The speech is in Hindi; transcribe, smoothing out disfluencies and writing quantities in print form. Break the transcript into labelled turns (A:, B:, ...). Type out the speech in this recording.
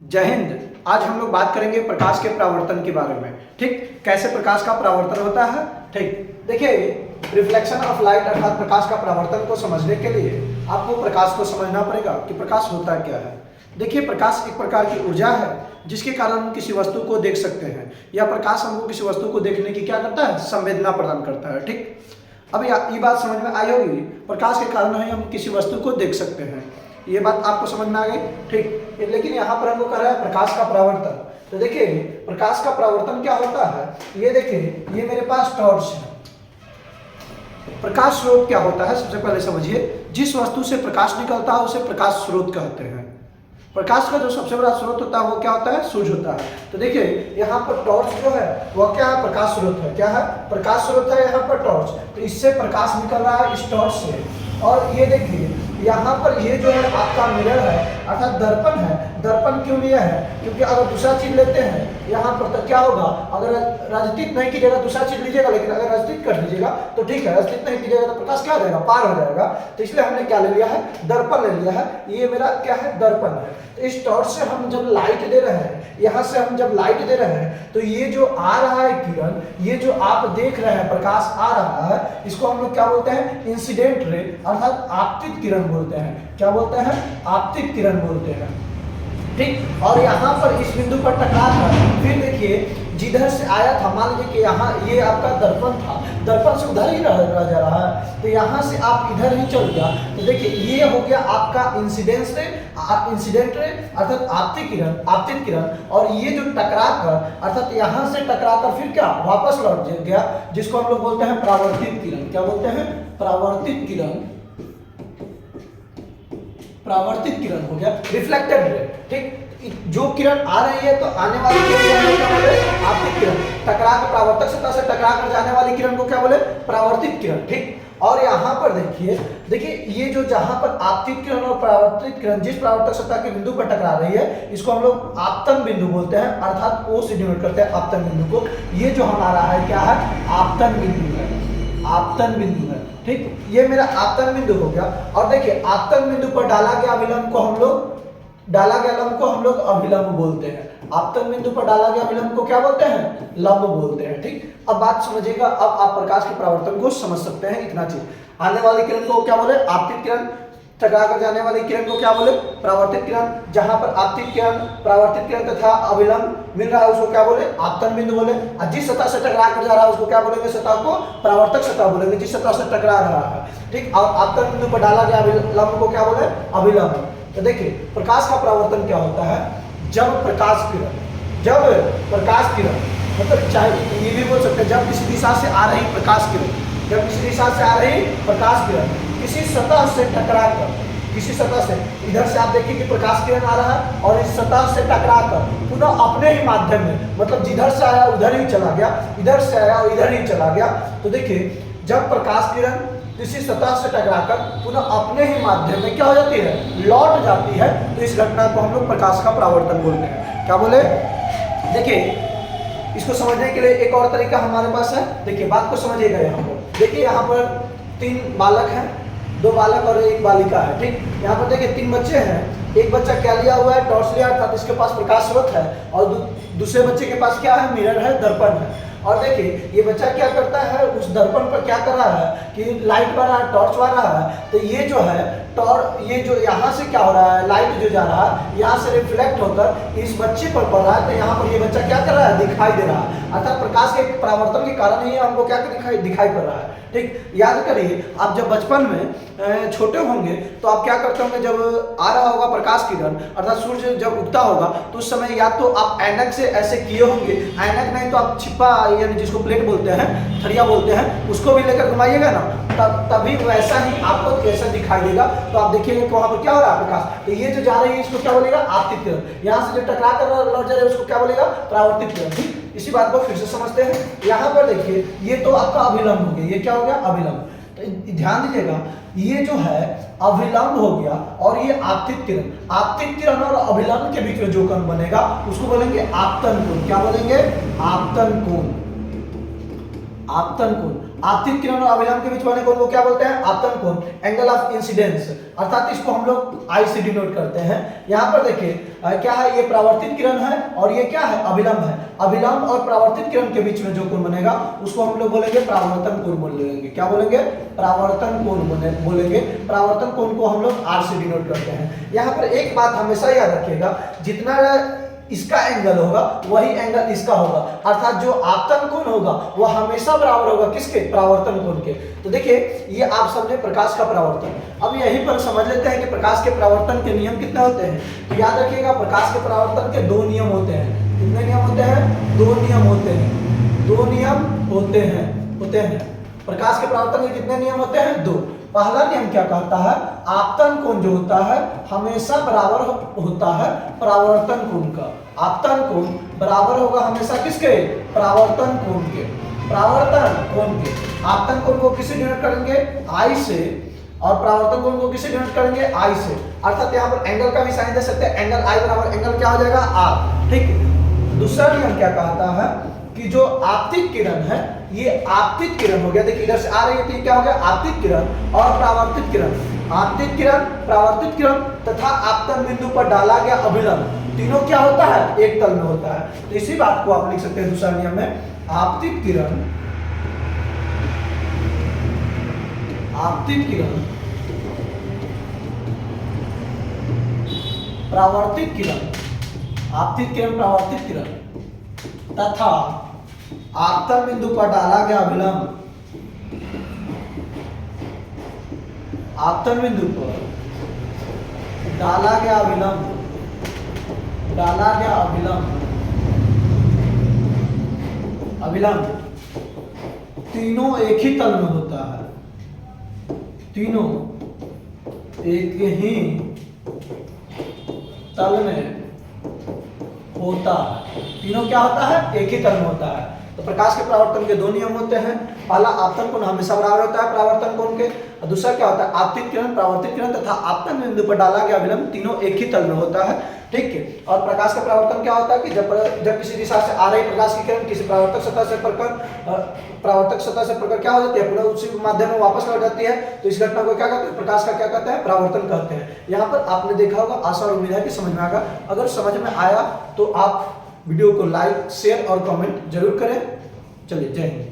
A: जय हिंद। आज हम लोग बात करेंगे प्रकाश के परावर्तन के बारे में। ठीक, कैसे प्रकाश का परावर्तन होता है। ठीक, देखिए रिफ्लेक्शन ऑफ लाइट अर्थात प्रकाश का परावर्तन को समझने के लिए आपको प्रकाश को समझना पड़ेगा कि प्रकाश होता क्या है। देखिए, प्रकाश एक प्रकार की ऊर्जा है जिसके कारण हम किसी वस्तु को देख सकते हैं, या प्रकाश हमको किसी वस्तु को देखने की क्या करता है, संवेदना प्रदान करता है। ठीक, अब ये बात समझ में आई होगी, प्रकाश के कारण ही हम किसी वस्तु को देख सकते हैं। ये बात आपको समझ में आ गई। ठीक, लेकिन यहाँ पर हमको कर रहा है प्रकाश का परावर्तन। तो देखिए प्रकाश का परावर्तन क्या होता है, ये देखिए ये मेरे पास टॉर्च है। प्रकाश स्रोत क्या होता है, सबसे पहले समझिए, जिस वस्तु से प्रकाश निकलता है उसे प्रकाश स्रोत कहते हैं। प्रकाश का जो सबसे बड़ा स्रोत होता है वो क्या होता है, सूर्य होता है। तो देखिए यहाँ पर टॉर्च जो है वह क्या है, प्रकाश स्रोत है। क्या है, प्रकाश स्रोत है यहाँ पर टॉर्च। तो इससे प्रकाश निकल रहा है इस टॉर्च से। और ये देखिए यहाँ पर ये जो है आपका मिरर है अर्थात दर्पण है। दर्पण क्यों लिया है, क्योंकि अगर दूसरा चीज लेते हैं यहाँ पर तो क्या होगा, अगर राजनीतिक नहीं कीजिएगा दूसरा चीज लीजिएगा, लेकिन अगर राजनीतिक कर लीजिएगा तो ठीक है, राजनीतिक नहीं कीजिएगा तो प्रकाश क्या हो जाएगा, पार हो जाएगा। तो इसलिए हमने क्या ले लिया है, दर्पण ले लिया है। ये मेरा क्या है, दर्पण है। तो इस टॉर्च से हम जब लाइट दे रहे हैं, यहाँ से हम जब लाइट दे रहे हैं तो ये जो आ रहा है किरण, ये जो आप देख रहे हैं प्रकाश आ रहा है, इसको हम लोग क्या बोलते हैं, इंसिडेंट रे अर्थात आपतित किरण बोलते हैं। क्या बोलते हैं, आपतित किरण बोलते हैं। ठीक, और यहाँ पर इस बिंदु पर टकरा कर फिर देखिए जिधर से आया था, मान लीजिए कि यहाँ ये आपका दर्पण था, दर्पण से उधर ही रह जा रहा है, तो यहाँ से आप इधर ही चल गया। तो देखिए ये हो गया आपका इंसिडेंस रे, इंसिडेंट रे अर्थात आपतित किरण। और ये जो टकरा कर अर्थात यहाँ से टकरा कर फिर क्या वापस लौट गया, जिसको हम लोग बोलते हैं परावर्तित किरण। क्या बोलते हैं, परावर्तित किरण। परावर्तित किरण हो गया रिफ्लेक्टेड रे। ठीक, जो किरण आ रही है तो आने वाली किरण को क्या बोले, आपतित किरण। टकरा कर परावर्तक सतह से टकरा कर जाने वाली किरण को क्या बोले, परावर्तित किरण। ठीक, और यहाँ पर देखिए ये जो जहां पर आपतित किरण और परावर्तित किरण जिस परावर्तक सतह के बिंदु पर टकरा रही है, इसको हम लोग आपतन बिंदु बोलते हैं, अर्थात ओ से डिनोट करते हैं आपतन बिंदु को। ये जो हमारा है क्या है, आपतन बिंदु है, आपतन बिंदु है। ठीक, ये मेरा आपतन बिंदु हो गया। और देखिए आपतन बिंदु पर डाला गया अभिलंब को हम लोग अभिलंब बोलते हैं। आपतन बिंदु पर डाला गया अभिलंब को क्या बोलते हैं, लंब बोलते हैं। ठीक, अब बात समझिएगा, अब आप प्रकाश के परावर्तन को समझ सकते हैं। इतना चीज, आने वाली किरण को क्या बोले, आपतित किरण। टकरा कर जाने वाली किरण को क्या बोले, परावर्तित किरण। जहां पर आपतित किरण, परावर्तित किरण तथा अभिलंब मिल रहा है उसको क्या बोले, आपतन बिंदु बोले। और जिस सतह से टकरा कर जा रहा है उसको क्या बोलेंगे, सतह को परावर्तक सतह बोलेंगे, जिस सतह से टकरा रहा है। ठीक, और आपतन बिंदु पर डाला गया अभिलंब को क्या बोले, अभिलंब। तो देखिए प्रकाश का परावर्तन क्या होता है, जब प्रकाश किरण मतलब चाहे ये भी बोल सकते हैं, जब किसी दिशा से आ रही प्रकाश किरण, किसी सतह से टकराकर, किसी सतह से, इधर से आप देखिए कि प्रकाश किरण आ रहा है और इस सतह से टकराकर पुनः अपने ही माध्यम में, मतलब जिधर से आया उधर ही चला गया, इधर से आया और इधर ही चला गया। तो देखिए जब प्रकाश किरण किसी सतह से टकराकर पुनः अपने ही माध्यम में क्या हो जाती है, लौट जाती है, तो इस घटना को हम लोग प्रकाश का परावर्तन बोलते हैं। क्या बोले, देखिए इसको समझने के लिए एक और तरीका हमारे पास है। देखिए बात को समझिएगा। यहाँ पर देखिए, यहाँ पर 3 बालक हैं, 2 बालक और 1 बालिका है। ठीक, यहाँ पर देखिए 3 बच्चे हैं। एक बच्चा क्या लिया हुआ है, टॉर्च लिया, अर्थात इसके पास प्रकाश स्रोत है, और दूसरे बच्चे के पास क्या है, मिरर है, दर्पण है। और देखिए ये बच्चा क्या करता है, उस दर्पण पर क्या कर रहा है कि लाइट मार रहा है, टॉर्च मार रहा है। तो ये जो है ये जो यहाँ से क्या हो रहा है, लाइट जो जा रहा है यहाँ से रिफ्लेक्ट होकर इस बच्चे पर पड़ रहा है। तो यहाँ पर ये बच्चा क्या कर रहा है, दिखाई दे रहा है, अर्थात प्रकाश के परावर्तन के कारण ही हमको क्या दिखाई पड़ रहा है। ठीक, याद करिए आप जब बचपन में छोटे होंगे तो आप क्या करते होंगे, जब आ रहा होगा प्रकाश किरण अर्थात सूर्य जब उगता होगा तो उस समय या तो आप ऐनक से ऐसे किए होंगे, ऐनक नहीं तो आप छिपा यानी जिसको प्लेट बोलते हैं, थरिया बोलते हैं, उसको भी लेकर घुमाइएगा ना, तभी वैसा ही आपको कैसा दिखाई देगा। तो आप देखिएगा कि वहां पर क्या हो रहा है, प्रकाश। तो ये जो जा रही है इसको क्या बोलेगा, आपतित किरण। यहाँ से जो टकरा कर लौट जा रहा है उसको क्या बोलेगा, परावर्तित किरण। ठीक, इसी बात को फिर से समझते हैं। यहाँ पर देखिए ये तो आपका अभिलंब हो गया, ये क्या हो गया, अभिलंब। तो ध्यान दीजिएगा, ये जो है अभिलंब हो गया और ये आपतित किरण और अभिलंब के बीच में जो कोण बनेगा उसको बोलेंगे आपतन कोण। क्या बोलेंगे, आपतन कोण। आपतित किरण और अभिलंब के बीच वाले कोण को क्या बोलते हैं? आपतन कोण, एंगल ऑफ इंसिडेंस, अर्थात इसको हम लोग आई से डिनोट करते हैं। यहाँ पर देखिए क्या है, ये परावर्तित किरण है और ये क्या है? अभिलंब है। अभिलंब और परावर्तित किरण के बीच में जो कोण बनेगा उसको हम लोग बोलेंगे परावर्तन कोण बोलेंगे। क्या बोलेंगे? परावर्तन कोण बोलेंगे। परावर्तन कोण को हम लोग आर से डिनोट करते हैं। यहाँ पर एक बात हमेशा याद रखिएगा, जितना इसका एंगल होगा वही एंगल इसका होगा, अर्थात जो आपतन कोण होगा वह हमेशा बराबर होगा किसके? परावर्तन कोण के। तो देखिए ये आप समझे प्रकाश का परावर्तन। अब यहीं पर समझ लेते हैं कि प्रकाश के परावर्तन के नियम कितने होते हैं। तो याद रखिएगा प्रकाश के परावर्तन के 2 नियम होते हैं। कितने नियम होते हैं? 2 नियम होते हैं। 2 नियम होते हैं। प्रकाश के परावर्तन के कितने नियम होते हैं? 2। पहला नियम क्या कहता है? आपतन कोण जो होता है हमेशा बराबर होता है परावर्तन कोण का। आपतन कोण बराबर होगा हमेशा किसके? परावर्तन कोण के। परावर्तन कोण के। आपतन कोण को किससे डिनोट करेंगे? आई से, और परावर्तन कोण को किससे डिनोट करेंगे? आई से। अर्थात यहाँ पर एंगल का भी साइन दे सकते हैं। एंगल आई बराबर एंगल क्या हो जाएगा? आर। ठीक है। दूसरा नियम क्या कहता है कि जो आपतित किरण है ये आपतित किरण हो गया। देखिए इधर से आ रही है तो क्या हो गया? आपतित किरण और परावर्तित किरण। आपतित किरण, परावर्तित किरण तथा आपतन बिंदु पर डाला गया अभिलंब, तीनों क्या होता है? एक तल में होता है। तो इसी बात को आप लिख सकते हैं दूसरा नियम में, आपतित किरण, आपतित किरण, परावर्तित किरण, आपतित किरण, परावर्तित किरण तथा आपतन बिंदु पर डाला गया अभिलंब, आपतन बिंदु पर डाला गया अभिलंब, डाला गया अभिलंब, अभिलंब तीनों एक ही तल में होता है। तीनों एक ही तल में होता है। तीनों क्या होता है? एक ही तल में होता है। तो प्रकाश के परावर्तन के 2 नियम होते हैं। पहला आपतन कोण हमेशा बराबर होता है परावर्तन कोण के, और दूसरा क्या होता है? आपतित किरण, परावर्तित किरण तथा आपतन बिंदु पर डाला गया अभिलंब तीनों एक ही तल में होता है। ठीक है। और प्रकाश का परावर्तन क्या होता है कि जब किसी दिशा से आ रही प्रकाश की किरण किसी परावर्तक सतह से पकड़ क्या हो जाती है? पुनः उसी माध्यम में वापस लौट जाती है। तो इस घटना को क्या कहते हैं? प्रकाश का क्या कहते हैं? परावर्तन कहते हैं। यहाँ पर आपने देखा होगा, आशा और उम्मीद है कि समझ में आएगा। अगर समझ में आया तो आप वीडियो को लाइक, शेयर और कमेंट जरूर करें। चलिए, जय हिंद।